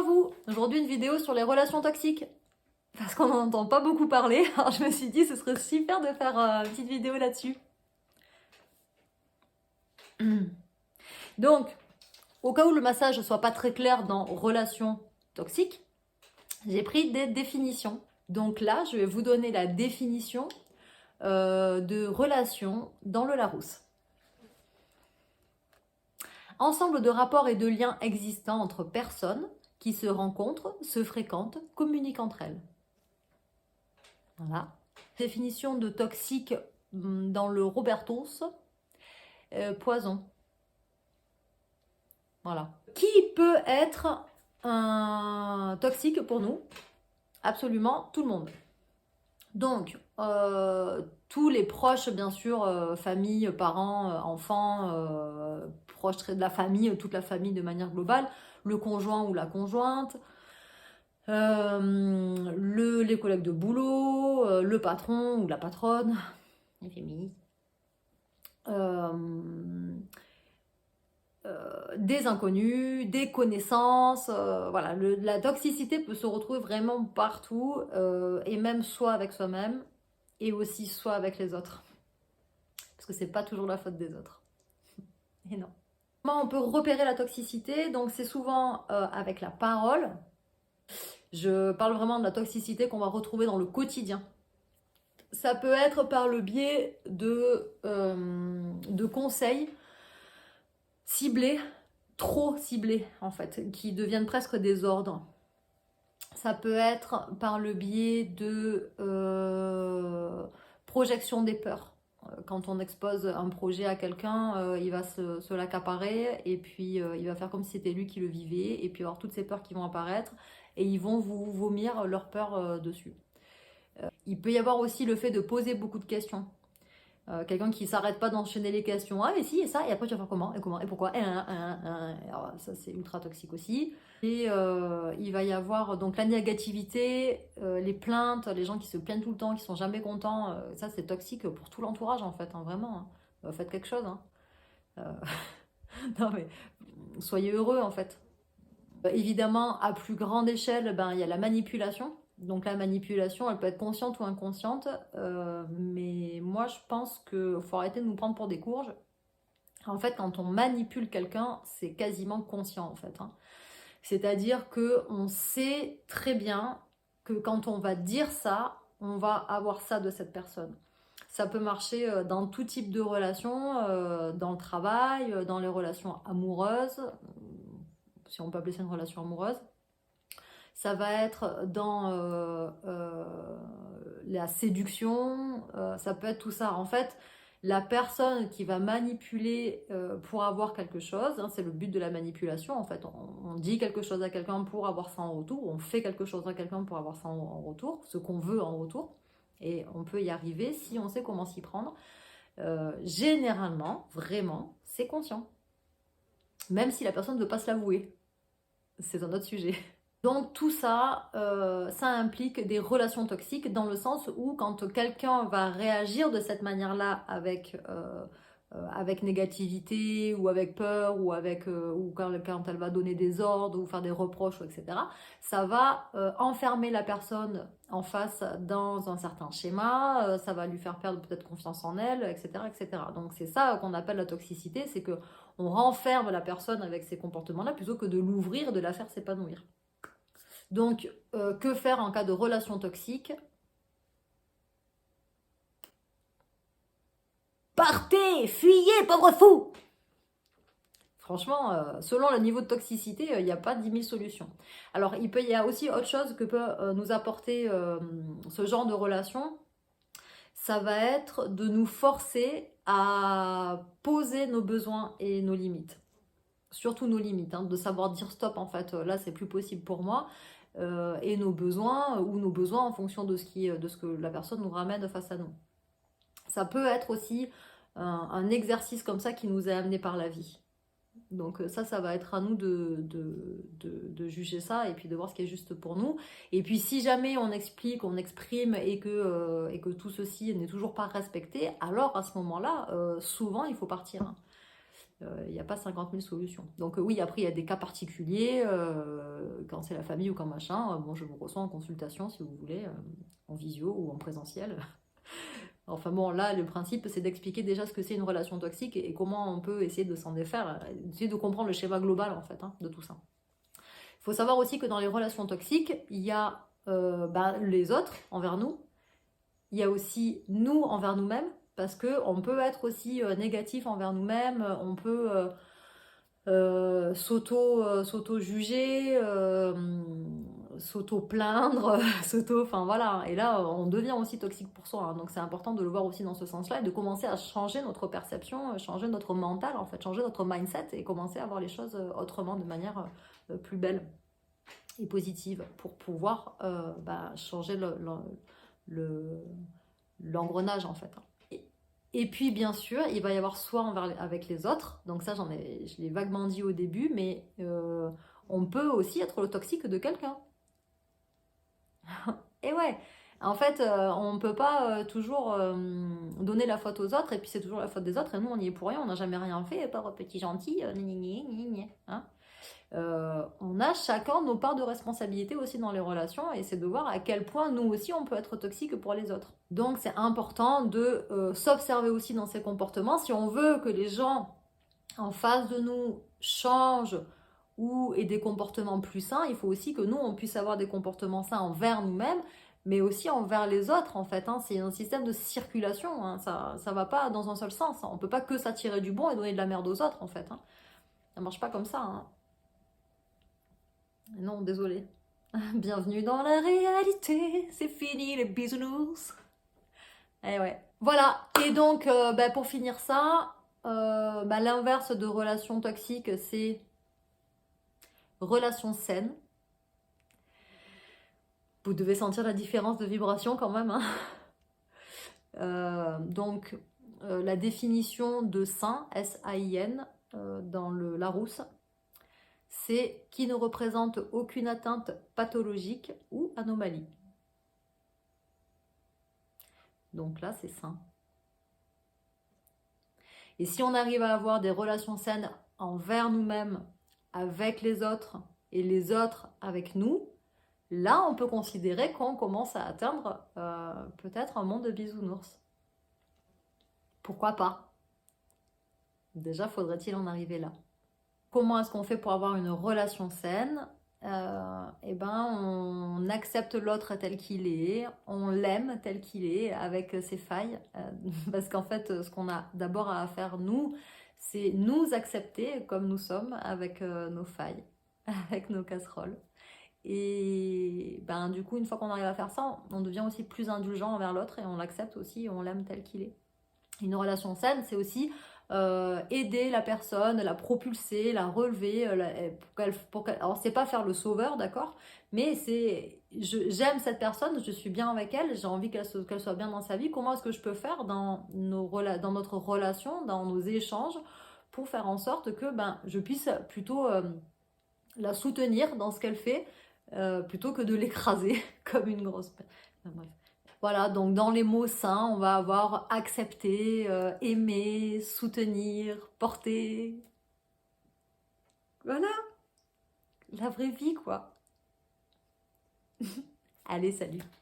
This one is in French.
à vous! Aujourd'hui une vidéo sur les relations toxiques. Parce qu'on n'en entend pas beaucoup parler, alors je me suis dit ce serait super de faire une petite vidéo là-dessus. Donc, au cas où le massage ne soit pas très clair dans relations toxiques, j'ai pris des définitions. Donc là, je vais vous donner la définition de relation dans le Larousse. Ensemble de rapports et de liens existants entre personnes qui se rencontrent, se fréquentent, communiquent entre elles. Voilà. Définition de toxique dans le Robertus, poison. Voilà. Qui peut être un toxique pour nous? Absolument tout le monde. Donc, tous les proches, bien sûr, famille, parents, enfants, proches de la famille, toute la famille de manière globale, le conjoint ou la conjointe, les collègues de boulot, le patron ou la patronne, les féministes, des inconnus, des connaissances, voilà, la toxicité peut se retrouver vraiment partout, et même soit avec soi-même, et aussi soit avec les autres. Parce que c'est pas toujours la faute des autres. Et non. Comment on peut repérer la toxicité? Donc c'est souvent avec la parole. Je parle vraiment de la toxicité qu'on va retrouver dans le quotidien. Ça peut être par le biais de conseils ciblés, trop ciblés en fait, qui deviennent presque des ordres. Ça peut être par le biais de projection des peurs. Quand on expose un projet à quelqu'un, il va se l'accaparer et puis il va faire comme si c'était lui qui le vivait et puis avoir toutes ces peurs qui vont apparaître et ils vont vous vomir leurs peurs dessus. Il peut y avoir aussi le fait de poser beaucoup de questions. Quelqu'un qui s'arrête pas d'enchaîner les questions. Ah mais si, et ça, et après tu vas faire comment, et pourquoi, alors, ça c'est ultra toxique aussi. Et il va y avoir donc la négativité, les plaintes, les gens qui se plaignent tout le temps, qui sont jamais contents, ça c'est toxique pour tout l'entourage en fait, hein, vraiment. Hein. Faites quelque chose. Hein. Non mais soyez heureux en fait. Évidemment, à plus grande échelle, ben, il y a la manipulation. Donc la manipulation, elle peut être consciente ou inconsciente, mais moi je pense qu'il faut arrêter de nous prendre pour des courges. En fait, quand on manipule quelqu'un, c'est quasiment conscient en fait. Hein. C'est-à-dire qu'on sait très bien que quand on va dire ça, on va avoir ça de cette personne. Ça peut marcher dans tout type de relations, dans le travail, dans les relations amoureuses, si on peut appeler ça une relation amoureuse. Ça va être dans la séduction, ça peut être tout ça. En fait, la personne qui va manipuler pour avoir quelque chose, hein, c'est le but de la manipulation. En fait, on dit quelque chose à quelqu'un pour avoir ça en retour, on fait quelque chose à quelqu'un pour avoir ça en retour, ce qu'on veut en retour. Et on peut y arriver si on sait comment s'y prendre. Généralement, vraiment, c'est conscient. Même si la personne ne veut pas se l'avouer. C'est un autre sujet. Donc tout ça, ça implique des relations toxiques dans le sens où quand quelqu'un va réagir de cette manière-là avec négativité ou avec peur ou ou quand elle va donner des ordres ou faire des reproches, etc., ça va enfermer la personne en face dans un certain schéma, ça va lui faire perdre peut-être confiance en elle, etc., etc. Donc c'est ça qu'on appelle la toxicité, c'est que on renferme la personne avec ces comportements-là plutôt que de l'ouvrir, de la faire s'épanouir. Donc, que faire en cas de relation toxique? Partez, fuyez, pauvre fou! Franchement, selon le niveau de toxicité, il n'y a pas 10 000 solutions. Alors, il y a aussi autre chose que peut nous apporter ce genre de relation. Ça va être de nous forcer à poser nos besoins et nos limites. Surtout nos limites, hein, de savoir dire stop en fait, là c'est plus possible pour moi. Et nos besoins en fonction de ce que la personne nous ramène face à nous. Ça peut être aussi un exercice comme ça qui nous est amené par la vie. Donc ça va être à nous de juger ça et puis de voir ce qui est juste pour nous. Et puis si jamais on explique, on exprime et que tout ceci n'est toujours pas respecté, alors à ce moment-là, souvent il faut partir. Hein. Il n'y a pas 50 000 solutions. Donc oui, après, il y a des cas particuliers, quand quand c'est la famille ou quand machin, bon, je vous reçois en consultation si vous voulez, en visio ou en présentiel. Enfin bon, là, le principe, c'est d'expliquer déjà ce que c'est une relation toxique et comment on peut essayer de s'en défaire, essayer de comprendre le schéma global, en fait, hein, de tout ça. Il faut savoir aussi que dans les relations toxiques, il y a les autres envers nous, il y a aussi nous envers nous-mêmes, parce qu'on peut être aussi négatif envers nous-mêmes, on peut s'auto-juger, s'auto-plaindre, enfin voilà. Et là, on devient aussi toxique pour soi, hein. Donc c'est important de le voir aussi dans ce sens-là et de commencer à changer notre perception, changer notre mental, en fait, changer notre mindset et commencer à voir les choses autrement, de manière plus belle et positive pour pouvoir changer l'engrenage, en fait. Et puis, bien sûr, il va y avoir soi avec les autres. Donc ça, je l'ai vaguement dit au début, mais on peut aussi être le toxique de quelqu'un. Et ouais, en fait, on ne peut pas toujours donner la faute aux autres, et puis c'est toujours la faute des autres, et nous, on n'y est pour rien, on n'a jamais rien fait, pauvre petit gentil, hein. On a chacun nos parts de responsabilité aussi dans les relations, et c'est de voir à quel point nous aussi on peut être toxique pour les autres. Donc c'est important de s'observer aussi dans ces comportements. Si on veut que les gens en face de nous changent ou aient des comportements plus sains, il faut aussi que nous on puisse avoir des comportements sains envers nous-mêmes, mais aussi envers les autres, en fait, hein. C'est un système de circulation, hein. Ça va pas dans un seul sens, hein. On peut pas que s'attirer du bon et donner de la merde aux autres, en fait, hein. Ça marche pas comme ça, hein. Non, désolé. Bienvenue dans la réalité, c'est fini les bisounours. Eh ouais. Voilà, et donc pour finir ça, l'inverse de relation toxique, c'est relation saine. Vous devez sentir la différence de vibration quand même, hein. Donc, la définition de sain, S-A-I-N, dans le Larousse, c'est qui ne représente aucune atteinte pathologique ou anomalie. Donc là, c'est sain. Et si on arrive à avoir des relations saines envers nous-mêmes, avec les autres, et les autres avec nous, là, on peut considérer qu'on commence à atteindre peut-être un monde de bisounours. Pourquoi pas? Déjà, faudrait-il en arriver là? Comment est-ce qu'on fait pour avoir une relation saine? On accepte l'autre tel qu'il est, on l'aime tel qu'il est, avec ses failles, parce qu'en fait, ce qu'on a d'abord à faire, nous, c'est nous accepter comme nous sommes, avec nos failles, avec nos casseroles. Et du coup, une fois qu'on arrive à faire ça, on devient aussi plus indulgent envers l'autre et on l'accepte aussi, on l'aime tel qu'il est. Une relation saine, c'est aussi aider la personne, la propulser, la relever, alors c'est pas faire le sauveur, d'accord, mais j'aime cette personne, je suis bien avec elle, j'ai envie qu'elle soit bien dans sa vie. Comment est-ce que je peux faire dans notre relation, dans nos échanges, pour faire en sorte que je puisse plutôt la soutenir dans ce qu'elle fait, plutôt que de l'écraser comme une grosse... Bref. Voilà, donc dans les mots sains, on va avoir accepter, aimer, soutenir, porter. Voilà, la vraie vie, quoi. Allez, salut.